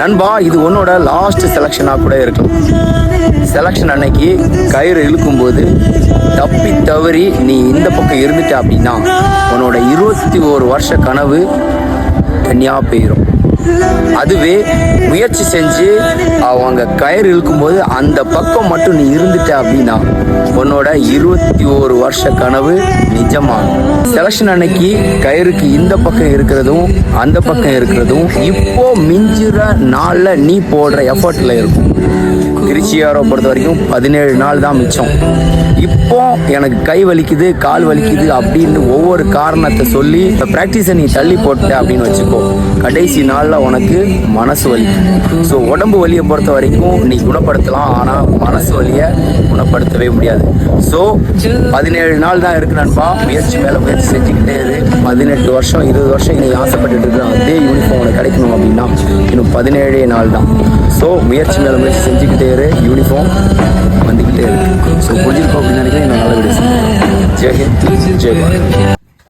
நண்பா, இது உன்னோட லாஸ்ட் செலெக்ஷனாக கூட இருக்கலாம். செலெக்ஷன் அன்னைக்கு கயிறு இழுக்கும்போது தப்பி தவறி நீ இந்த பக்கம் இருந்துட்ட அப்படின்னா உன்னோட 21 வருஷ கனவு தனியாக போயிடும். அதுவே முயற்சி செஞ்சு அவங்க கயிறு இழுக்கும்போது அந்த பக்கம் மட்டும் நீ இருந்துட்ட அப்படின்னா உன்னோட 21 வருஷ கனவு நிஜமாகும். செலக்ஷன் அன்னைக்கு கயிறுக்கு இந்த பக்கம் இருக்கிறதும் அந்த பக்கம் இருக்கிறதும் இப்போ மிஞ்சுற நாள்ல நீ போடுற எஃபர்ட்ல இருக்கும். திருச்சியாரை பொறுத்த வரைக்கும் 17 நாள் தான் மிச்சம். இப்போ எனக்கு கை வலிக்குது, கால் வலிக்குது அப்படின்னு ஒவ்வொரு காரணத்தை சொல்லி ப்ராக்டிஸை நீ தள்ளி போட்ட அப்படின்னு வச்சுக்கோ, கடைசி நாளில் உனக்கு மனசு வலி. ஸோ உடம்பு வலியை பொறுத்த வரைக்கும் நீ குணப்படுத்தலாம், ஆனால் மனசு வலியை குணப்படுத்தவே முடியாது. ஸோ 17 நாள் தான் இருக்கு நண்பா. முயற்சி மேலே முயற்சி செஞ்சுக்கிட்டே இரு. 18 வருஷம் 20 வருஷம் நீ ஆசைப்பட்டுட்டு இருக்கிற அதே யூனிஃபார்ம் உனக்கு கிடைக்கணும் அப்படின்னா இன்னும் 17 நாள் தான். ஸோ முயற்சி மேலே முயற்சி செஞ்சுக்கிட்டே இரு. யூனிஃபார்ம் வந்துக்கிட்டே இருக்கு. ஸோ புரிஞ்சிருக்கோம் அப்படின்னு நினைக்கிறேன். இன்னும் நல்ல வீடியோஸ். ஜெய் ஹிந்த், ஜெய் பாரத்.